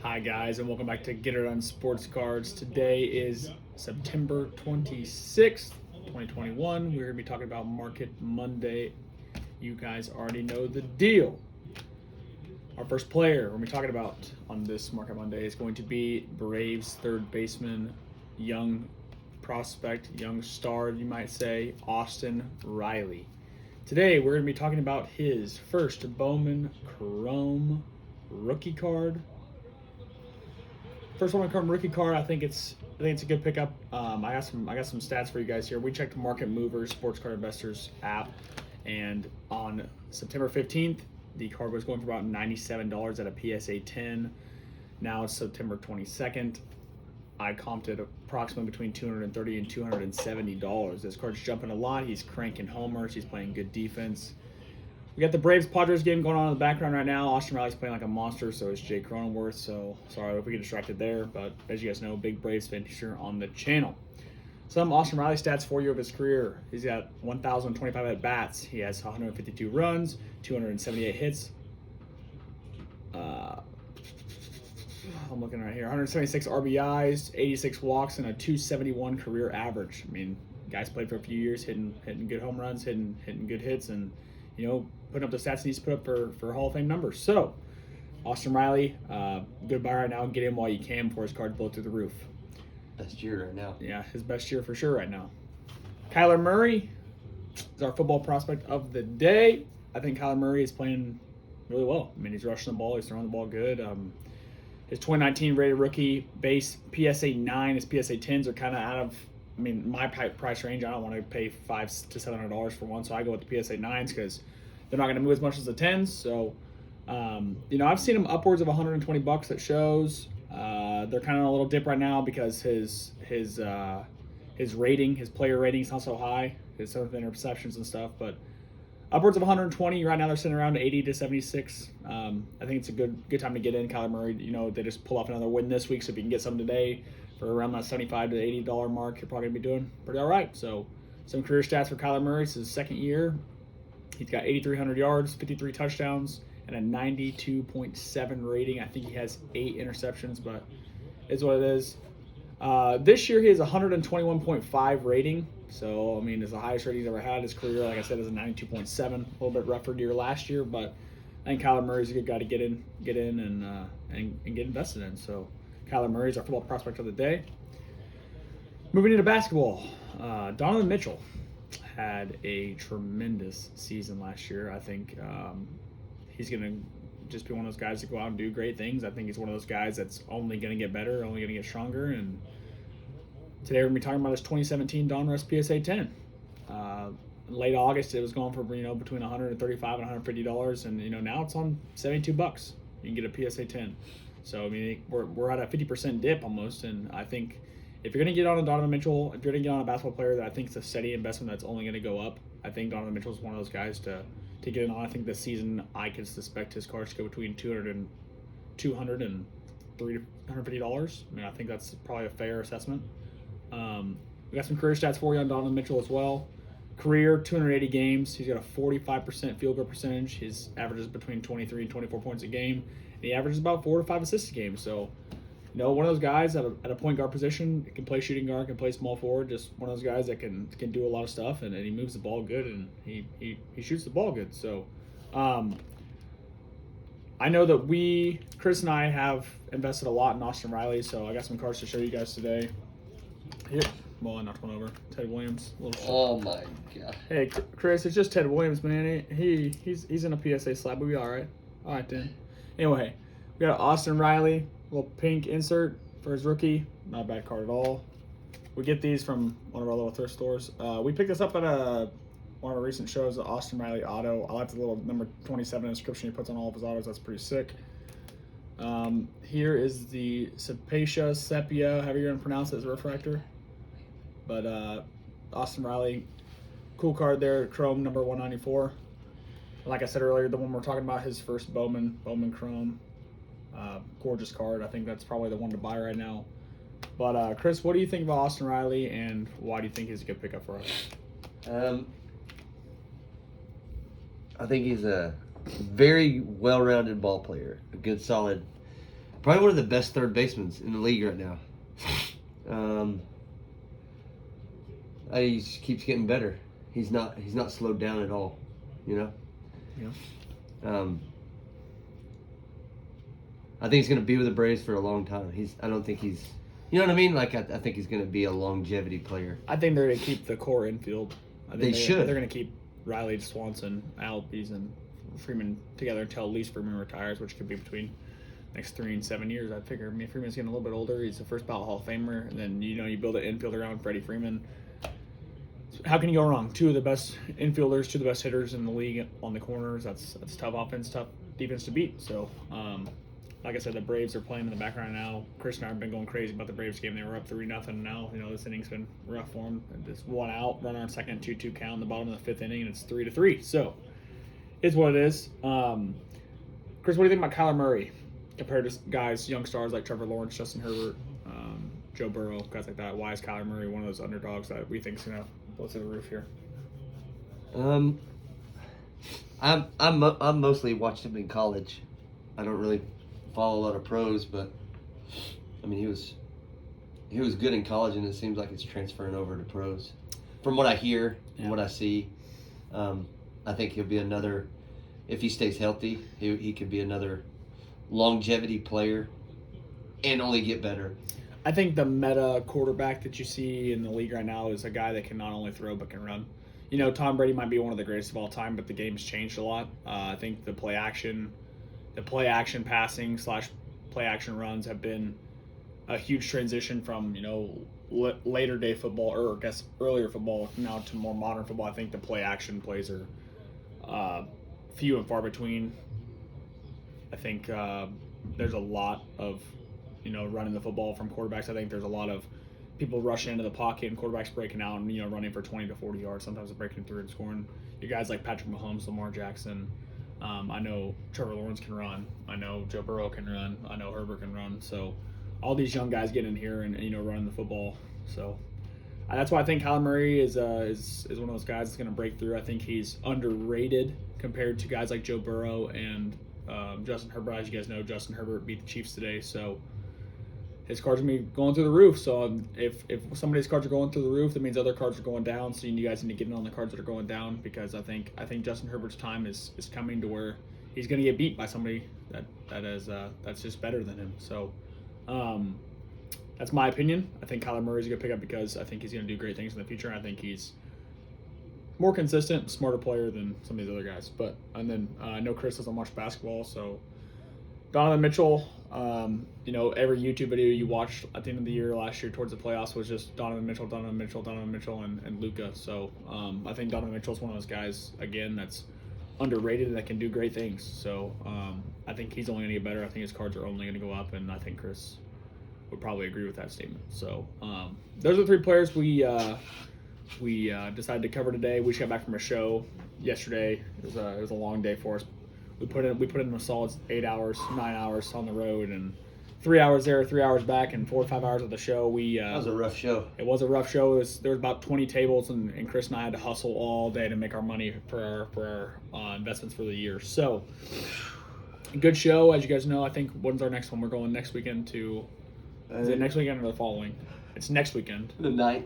Hi, guys, and welcome back to Get It On Sports Cards. Today is September 26th, 2021. We're going to be talking about Market Monday. You guys already know the deal. Our first player we're going to be talking about on this Market Monday is going to be Braves third baseman, young prospect, young star, you might say, Austin Riley. Today, we're going to be talking about his first Bowman Chrome rookie card. First one from rookie card. I think it's a good pickup. I got some stats for you guys here. We checked Market Movers Sports Card Investors app, and on September 15th, the card was going for about $97 at a PSA 10. Now it's September 22nd. I comped it approximately between $230 and $270. This card's jumping a lot. He's cranking homers. He's playing good defense. We got the Braves-Padres game going on in the background right now. Austin Riley's playing like a monster, so is Jay Cronenworth. So sorry if we get distracted there, but as you guys know, big Braves fan here on the channel. Some Austin Riley stats for you of his career. He's got 1,025 at-bats. He has 152 runs, 278 hits. I'm looking right here. 176 RBIs, 86 walks, and a 271 career average. I mean, guys played for a few years, hitting good home runs, hitting good hits, and putting up the stats he needs to put up for Hall of Fame numbers. So, Austin Riley, good buy right now. Get him while you can before his cards blow through the roof. Best year right now. Yeah, his best year for sure right now. Kyler Murray is our football prospect of the day. I think Kyler Murray is playing really well. I mean, he's rushing the ball. He's throwing the ball good. His 2019 rated rookie base PSA 9, his PSA 10s are kind of out of, my price range. I don't want to pay $500 to $700 for one, so I go with the PSA 9s because they're not going to move as much as the 10s. So, I've seen him upwards of $120 at shows. They're kind of a little dip right now because his rating, his player rating is not so high. His sort of interceptions and stuff, but upwards of 120 right now. They're sitting around 80 to 76. I think it's a good time to get in. Kyler Murray, they just pull off another win this week, so if you can get some today for around that $75 to $80 mark, you're probably gonna be doing pretty all right. So, some career stats for Kyler Murray. It's his second year. He's got 8,300 yards, 53 touchdowns, and a 92.7 rating. I think he has 8 interceptions, but it's what it is. This year he has 121.5 rating. So, it's the highest rating he's ever had. His career, like I said, is a 92.7. A little bit rougher year last year, but I think Kyler Murray's a good guy to get in and get invested in. So, Kyler Murray is our football prospect of the day. Moving into basketball, Donovan Mitchell had a tremendous season last year. I think he's going to just be one of those guys that go out and do great things. I think he's one of those guys that's only going to get better, only going to get stronger. And today we're going to be talking about his 2017 Donruss PSA 10. Late August, it was going for between $135 and $150, and now it's on $72. You can get a PSA 10. So we're at a 50% dip almost, and I think if you're going to get on a Donovan Mitchell, if you're going to get on a basketball player that I think is a steady investment that's only going to go up, I think Donovan Mitchell is one of those guys to get in on. I think this season I can suspect his cards to go between $200 and $300 to $150. I think that's probably a fair assessment. We got some career stats for you on Donovan Mitchell as well. Career, 280 games. He's got a 45% field goal percentage. His average is between 23 and 24 points a game. And he averages about 4 to 5 assists a game. So, one of those guys at a point guard position, can play shooting guard, can play small forward, just one of those guys that can do a lot of stuff, and he moves the ball good, and he shoots the ball good. So, I know that Chris and I have invested a lot in Austin Riley, so I got some cards to show you guys today. Here, well, I knocked one over. Ted Williams. Oh my god. Hey, Chris, it's just Ted Williams, man. He's in a PSA slab. We'll be all right. All right, then. Anyway, we got Austin Riley, little pink insert for his rookie. Not a bad card at all. We get these from one of our little thrift stores. We picked this up at one of our recent shows, the Austin Riley Auto. I like the little number 27 inscription he puts on all of his autos. That's pretty sick. Here is the Sepia, however you're going to pronounce it, as a refractor. But Austin Riley, cool card there, Chrome number 194. Like I said earlier, the one we're talking about, his first Bowman Chrome. Gorgeous card. I think that's probably the one to buy right now. But Chris, what do you think about Austin Riley, and why do you think he's a good pickup for us? I think he's a very well-rounded ball player, a good solid Probably one of the best third basemen in the league right now. He just keeps getting better. He's not slowed down at all, you know. Yeah. I think he's going to be with the Braves for a long time. I don't think he's, you know what I mean? Like I think he's going to be a longevity player. I think they're going to keep the core infield. I think They should. They're going to keep Riley, Swanson, Albies, and Freeman together until at least Freeman retires, which could be between next 3 and 7 years. I figure. I mean, Freeman's getting a little bit older. He's a first ballot Hall of Famer, and then you build an infield around Freddie Freeman. How can you go wrong? 2 of the best infielders, 2 of the best hitters in the league on the corners. That's tough offense, tough defense to beat. So, like I said, the Braves are playing in the background now. Chris and I have been going crazy about the Braves game. They were up 3-0 now. This inning's been rough for them. Just 1 out, runner on second, 2-2 count in the bottom of the 5th inning, and it's 3-3. So, it's what it is. Chris, what do you think about Kyler Murray compared to guys, young stars like Trevor Lawrence, Justin Herbert, Joe Burrow, guys like that? Why is Kyler Murray one of those underdogs that we think is going to blow through the roof here? I'm mostly watched him in college. I don't really follow a lot of pros, but I mean he was good in college, and it seems like it's transferring over to pros. From what I hear and what I see, I think he'll be another. If he stays healthy, he could be another longevity player, and only get better. I think the meta quarterback that you see in the league right now is a guy that can not only throw but can run. Tom Brady might be one of the greatest of all time, but the game's changed a lot. I think the play action passing / play action runs have been a huge transition from later day football, or I guess earlier football, now to more modern football. I think the play action plays are few and far between. I think there's a lot of running the football from quarterbacks. I think there's a lot of people rushing into the pocket and quarterbacks breaking out and running for 20 to 40 yards. Sometimes they're breaking through and scoring. You guys like Patrick Mahomes, Lamar Jackson. I know Trevor Lawrence can run. I know Joe Burrow can run. I know Herbert can run. So all these young guys get in here and running the football. So that's why I think Kyler Murray is one of those guys that's going to break through. I think he's underrated compared to guys like Joe Burrow and Justin Herbert. As you guys know, Justin Herbert beat the Chiefs today, so his cards are going to be going through the roof. So if somebody's cards are going through the roof, that means other cards are going down. So you guys need to get in on the cards that are going down, because I think Justin Herbert's time is coming to where he's going to get beat by somebody that's just better than him. So that's my opinion. I think Kyler Murray's a good pickup because I think he's going to do great things in the future. I think he's more consistent, smarter player than some of these other guys. And then I know Chris doesn't watch basketball, so Donovan Mitchell, every YouTube video you watched at the end of the year last year towards the playoffs was just Donovan Mitchell, and Luka. So I think Donovan Mitchell's one of those guys, again, that's underrated and that can do great things. So I think he's only going to get better. I think his cards are only going to go up, and I think Chris would probably agree with that statement. So those are the 3 players we decided to cover today. We just got back from a show yesterday. It was a long day for us. We put in a solid 8 hours, 9 hours on the road, and 3 hours there, 3 hours back, and 4 or 5 hours of the show. That was a rough show. It was a rough show. There was about 20 tables, and Chris and I had to hustle all day to make our money for our investments for the year. So, good show. As you guys know, I think when's our next one? We're going next weekend to. Is it next weekend or the following? It's next weekend. The 9th.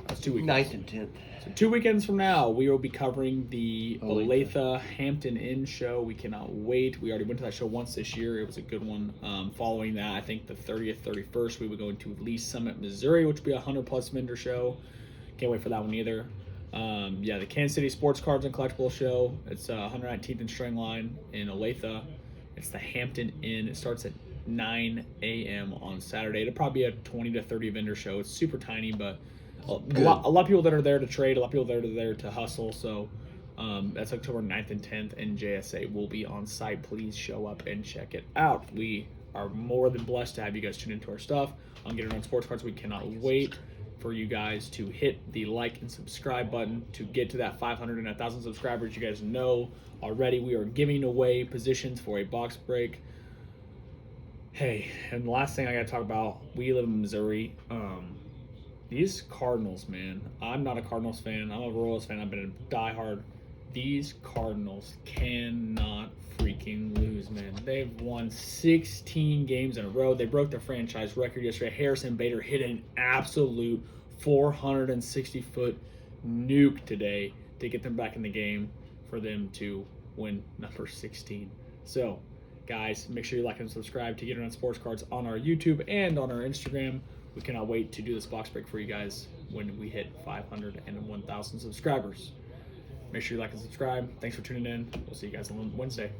That's 2 weekends. 9th and 10th. So 2 weekends from now, we will be covering the Olathe Hampton Inn show. We cannot wait. We already went to that show once this year. It was a good one. Following that, I think the 30th, 31st, we would go into Lee Summit, Missouri, which will be a 100-plus vendor show. Can't wait for that one either. The Kansas City Sports Cards and Collectibles show. It's 119th and String Line in Olathe. It's the Hampton Inn. It starts at 9 a.m. on Saturday. It'll probably be a 20 to 30 vendor show. It's super tiny, but a lot of people that are there to trade, a lot of people that are there to hustle. So that's October 9th and 10th, and JSA will be on site. Please show up and check it out. We are more than blessed to have you guys tune into our stuff on Get It On Sports Cards. We cannot wait for you guys to hit the like and subscribe button to get to that 500 and 1,000 subscribers. You guys know already we are giving away positions for a box break. Hey, and the last thing I got to talk about, we live in Missouri. These Cardinals, man, I'm not a Cardinals fan. I'm a Royals fan. I've been a diehard. These Cardinals cannot freaking freaking lose, man. They've won 16 games in a row. They broke the franchise record yesterday. Harrison Bader hit an absolute 460-foot nuke today to get them back in the game for them to win number 16. So, guys, make sure you like and subscribe to Get Around Sports Cards on our YouTube and on our Instagram. We cannot wait to do this box break for you guys when we hit 500 and 1,000 subscribers. Make sure you like and subscribe. Thanks for tuning in. We'll see you guys on Wednesday.